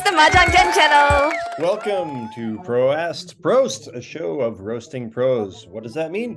the Mahjong Den channel. Welcome to Prost, a show of roasting pros. What does that mean?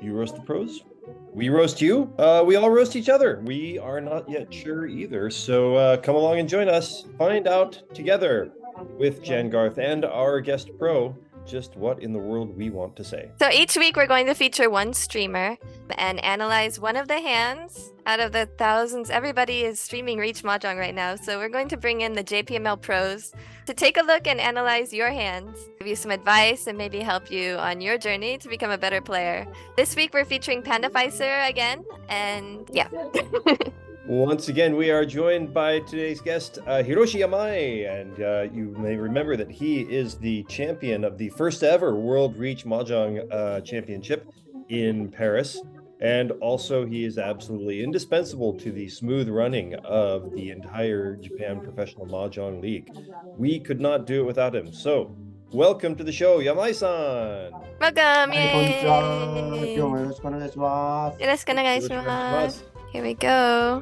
You roast the pros, we roast you, we all roast each other. We are not yet sure either, so come along and join us. Find out together with Jan Garth and our guest pro just what in the world we want to say. So each week we're going to feature one streamer and analyze one of the hands out of the thousands. Everybody is streaming Reach Mahjong right now, so we're going to bring in the JPML pros to take a look and analyze your hands, give you some advice, and maybe help you on your journey to become a better player. This week we're featuring Pandaficer again, and yeah. Once again, we are joined by today's guest, Hiroshi Yamai, and you may remember that he is the champion of the first ever World Reach Mahjong Championship in Paris, and also he is absolutely indispensable to the smooth running of the entire Japan Professional Mahjong League. We could not do it without him. So, welcome to the show, Yamai-san! Welcome! はい、こんにちは。今日もよろしくお願いします。よろしくお願いします。Here we go.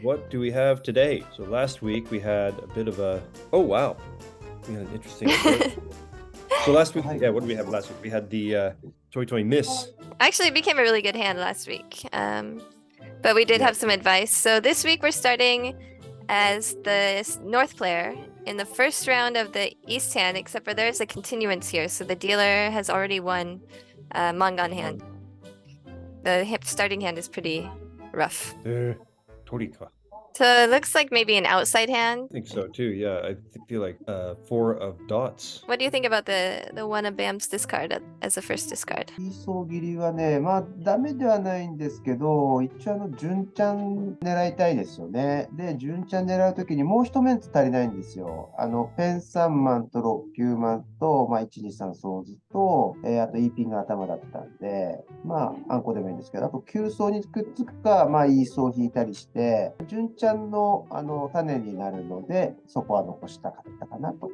What do we have today? So last week we had a bit of a... Oh, wow. We had an interesting... So last week, yeah, what did we have last week? We had the Toy Toy Miss. Actually, it became a really good hand last week. But we did have some advice. So this week we're starting as the North player in the first round of the East hand, except for there's a continuance here. So the dealer has already won Mangan hand. The starting hand is pretty rough. Torika. So it looks like maybe an outside hand. I think so too, yeah. I feel like 4 of dots. What do you think about the one of Bam's discard as a first discard? イーソー切りはね、まあダメではないんですけど、一応順ちゃん狙いたいですよね。で、順ちゃん狙うときにもう一面足りないんですよ。ペン3万と6、9万と、まあ1、2、3ソーズと、あと E ピンが頭だったんで、まああんこでもいいんですけど、あと9層にくっつくか、まあイーソー引いたりして、順ちゃんの種になるので、そこは残したかったかなと。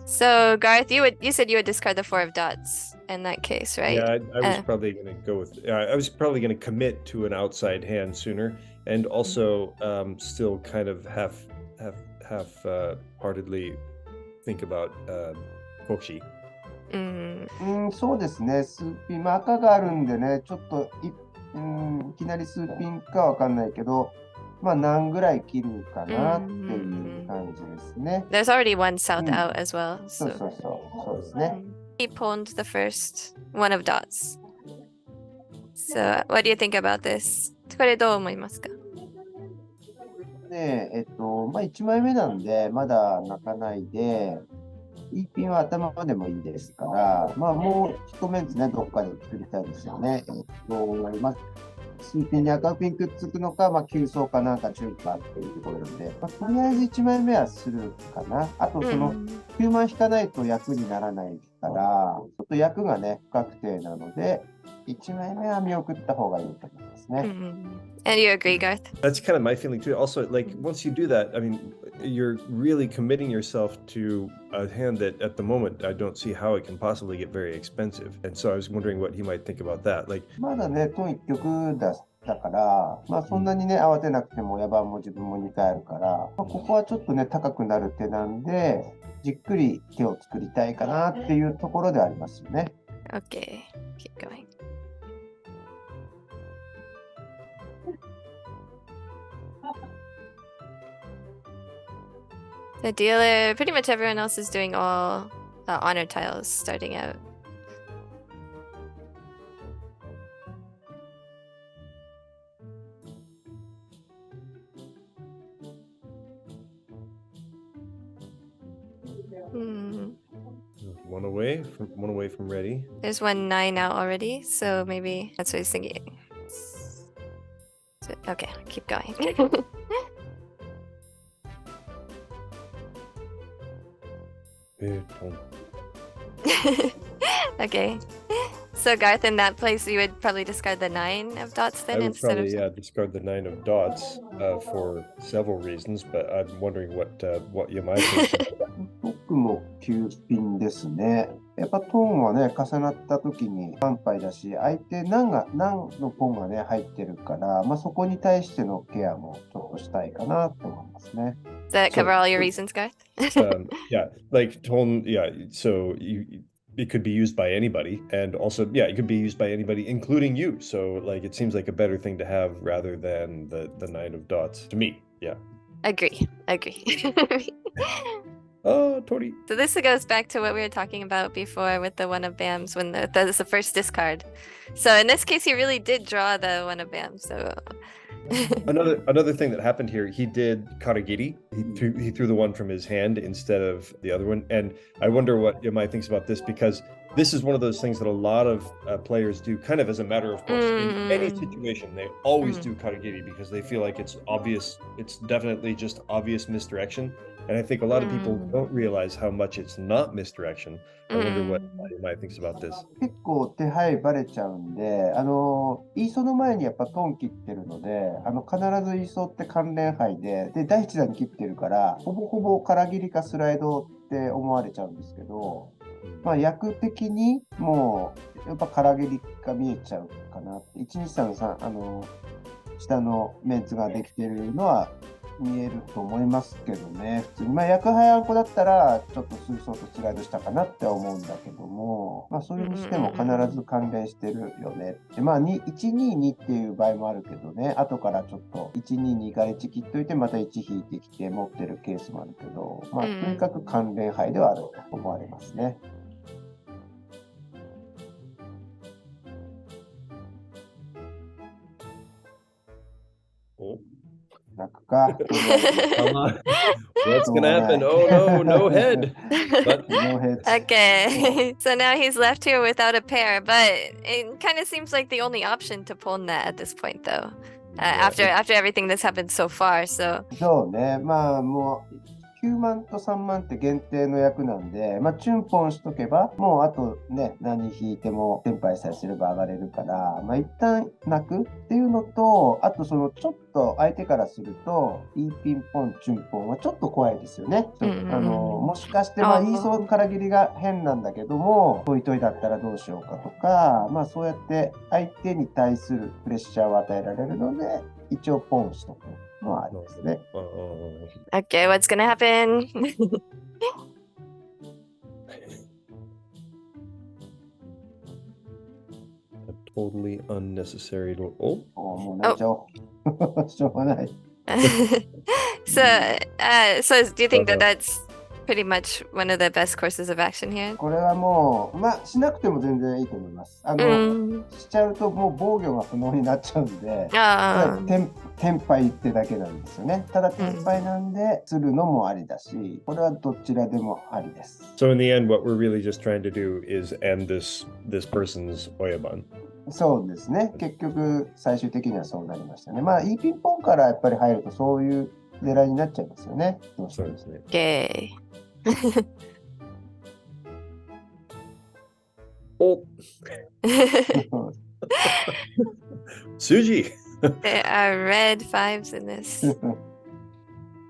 So Garth, you said you would discard the 4 of dots in that case, right? Yeah, I was probably going to go with... I was probably going to commit to an outside hand sooner, and also still kind of half-heartedly think about Koshi. そうですね。数ピン、赤があるんでね、ちょっといきなり数ピンかわかんないけど、まあ何ぐらい切るかなっていう感じですね。There's already one south out as well. そうですね。He pawned the first one of dots. So, what do you think about this? これどう思いますか？で、まあ1枚目なんで、まだ泣かないで、E ピンは頭でもいいですから、まあもう一面ですね、どっかで作りたいですよね。まあ数ピンに赤ピンくっつくのか、まあ、9層かなんか中かっていうところなんで、まあ、とりあえず1枚目はするかな。あと、その、9枚引かないと役にならないから、ちょっと役がね、不確定なので、1枚目は見送った方がいいと思いますね。And you agree, Garth? That's kind of my feeling too. Also, like, once you do that, I mean, you're really committing yourself to a hand that at the moment I don't see how it can possibly get very expensive. And so I was wondering what he might think about that. Like, まだね、トン1曲だから、まあそんなにね、慌てなくても、野番も自分も2回あるから、まあ、ここはちょっとね、高くなる手なんで、じっくり手を作りたいかなっていうところでありますよね。Okay, keep going. The dealer, pretty much everyone else is doing all honor tiles starting out. one away from ready. There's 1 9 out already, so maybe that's what he's thinking. So, okay, keep going. Okay. So Garth, in that place, you would probably discard the 9 of dots then I would instead probably, of... discard the 9 of dots for several reasons, but I'm wondering what Yamai thinks. 僕も9ピンですね。やっぱトーンはね、重なった時に半杯だし、相手何のポンがね、入ってるから、まあそこに対してのケアもちょっとしたいかなと思いますね。Does that cover all your reasons, Garth? Yeah, like tone. Yeah, so it could be used by anybody, and also it could be used by anybody, including you. So like it seems like a better thing to have rather than the nine of dots to me. Yeah. Agree. Oh, Tori. So this goes back to what we were talking about before with the one of bams when that's the first discard. So in this case, he really did draw the one of bams. So Another thing that happened here, he did karagiri. He threw the one from his hand instead of the other one, and I wonder what Yamai thinks about this, because this is one of those things that a lot of players do kind of as a matter of course. In any situation, they always do karagiri because they feel like it's obvious. It's definitely just obvious misdirection. And I think a lot of people don't realize how much it's not misdirection. I wonder what Yamai thinks about this. 結構手配バレちゃうんで、イーソの前にやっぱトン切ってるので、必ずイーソって関連杯で、第一弾に切ってるから、ほぼほぼ空切りかスライドって思われちゃうんですけど、まあ役的にもうやっぱ空切りが見えちゃうかな。1、2、3、3、下のメンツができてるのは見えると思いますけどね。普通に役早子だったらちょっと水槽とスライドしたかなって思うんだけども、まあそれにしても必ず関連してるよねって。まあ122っていう場合もあるけどね、後からちょっと122から1切っといてまた1引いてきて持ってるケースもあるけど、まあとにかく関連杯ではあると思われますね。泣くか。Come on. What's gonna happen? Oh no, no head. But No head. Okay, so now he's left here without a pair, but it kind of seems like the only option to pull that at this point, though. After everything that's happened so far, so. そうね、まあもう9万と3万って限定の役なんで、まあチュンポンしとけば、もうあとね、何引いてもテンパイさえすれば上がれるから、まあ一旦泣くっていうのと、あとそのちょっと相手からすると、イーピンポン、チュンポンはちょっと怖いですよね。もしかしてまあ言いそうから切りが変なんだけども、トイトイだったらどうしようかとか、まあそうやって相手に対するプレッシャーを与えられるので、一応ポンしとく。Okay, what's gonna happen? A totally unnecessary. Oh, もう泣いちゃおう。しょうがない。So do you think that that's pretty much one of the best courses of action here? これはもう、まあ、しなくても全然いいと思います。しちゃうともう防御が不能になっちゃうんで、テンパイってだけなんですよね。ただテンパイなんで、するのもありだし、これはどちらでもありです。So in the end, what we're really just trying to do is end this person's oyaban. そうですね。結局、最終的にはそうなりましたね。まあ、イーピンポンからやっぱり入ると、そういう狙いになっちゃいますよね。そうですね。Okay. お数字 There are red fives in this.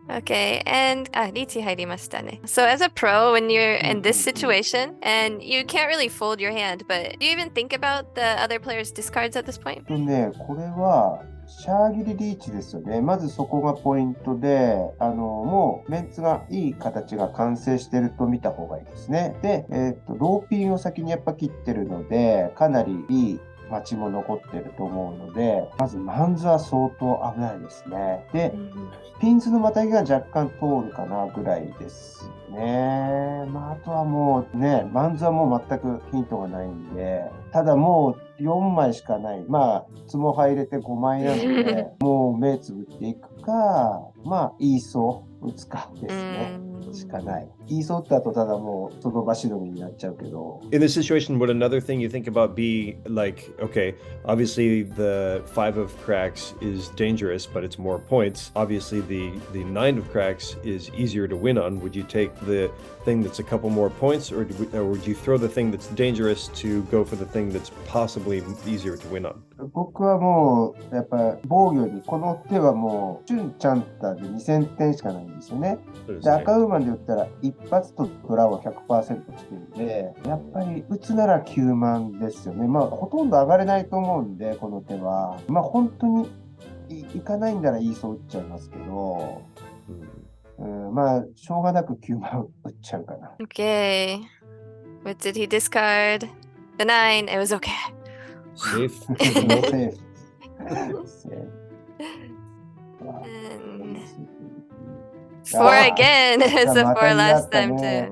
Okay, and Richi hairimashita ne. So as a pro, when you're in this situation and you can't really fold your hand, but do you even think about the other player's discards at this point? これはシャーギリリーチですよね。まずそこがポイントで、もうメンツがいい形が完成してると見た方がいいですね。で、ローピンを先にやっぱ切ってるので、かなりいい待ちも残ってると思うので、まずマンズは相当危ないですね。で、ピンズのまたぎが若干通るかなぐらいですね。まあ、あとはもうね、マンズはもう全くヒントがないんで、ただもう4枚しかない。まあ、ツモ入れて5枚なので、もう目つぶっていくか、まあ、イーソー打つかですね。しかない。イーソーって後ただもうその場しのぎになっちゃうけど。In this situation, would another thing you think about be like, okay, obviously the 5 of cracks is dangerous, but it's more points. Obviously the 9 of cracks is easier to win on. Would you take the thing that's a couple more points, or would you throw the thing that's dangerous to go for the thing that's possibly easier to win on? 僕はもうやっぱ防御にこの手はもうチュンチャンタで2000点しかないんですよね。で赤ウーマンで言ったら一発とドラを 100% してるんで、やっぱり打つなら9万ですよね。まあほとんど上がれないと思うんでこの手は、まあ本当にいかないんならイーソー打っちゃいますけど、まあ、しょうがなく9万打っちゃうかな。Okay. What did he discard? The 9. It was okay. Safe. ノーセーフ。And 4 again. It's a 4 last time too.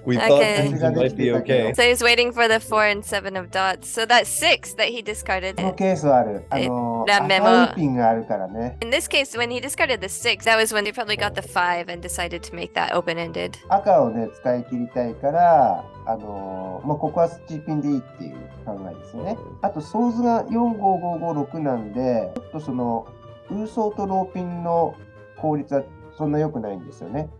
We thought Okay. things might be okay. So he's waiting for the 4 and 7 of dots. So that's 6 that he discarded. このケースはある。ラメも赤いピンがあるからね。 In this case, when he discarded the 6, that was when they probably got the 5 and decided to make that open-ended. 赤をね、使い切りたいから、まあ、ここはスチーピンでいいっていう考えですよね。あと、ソーズが45556なんで、ちょっとその、ウーソーとローピンの効率はそんな良くないんですよね。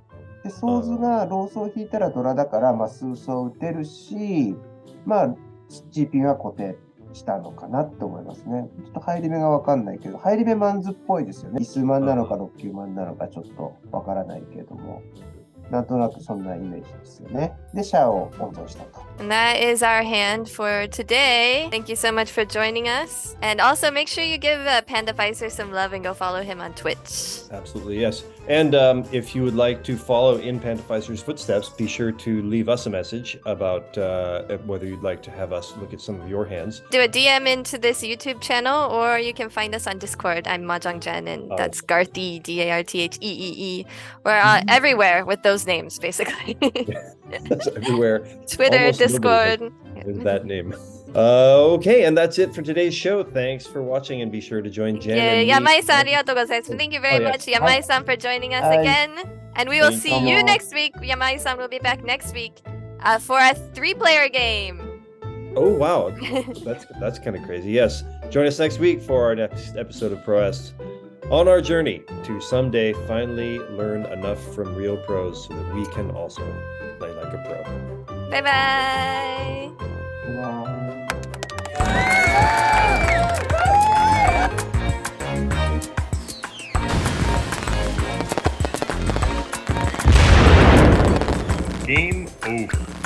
で、ソーズがローソーを引いたらドラだから、まあ、数層打てるし、まあ、スチーピンは固定したのかなって思いますね。ちょっと入り目がわかんないけど、入り目マンズっぽいですよね。数万なのか6、9万なのかちょっとわからないけれども、なんとなくそんなイメージですよね。で、シャアを温存したと。And that is our hand for today. Thank you so much for joining us. And also make sure you give Pandaficer some love and go follow him on Twitch. Absolutely, yes. And if you would like to follow in Pandaficer's footsteps, be sure to leave us a message about whether you'd like to have us look at some of your hands. Do a DM into this YouTube channel or you can find us on Discord. I'm Mahjong Jen and that's Garthee, Dartheee. We're everywhere with those names, basically. That's everywhere. Twitter, Almost Discord. With that name. Okay, and that's it for today's show. Thanks for watching and be sure to join Jen and me. Yamai-san, arigatou gozaimasu. Thank you very much, Yamai-san, for joining us again. And we will see you next week. Yamai-san will be back next week for a 3-player game. Oh, wow. That's kind of crazy. Yes. Join us next week for our next episode of Pro-est. On our journey to someday finally learn enough from real pros so that we can also play like a pro. Bye-bye. Game over.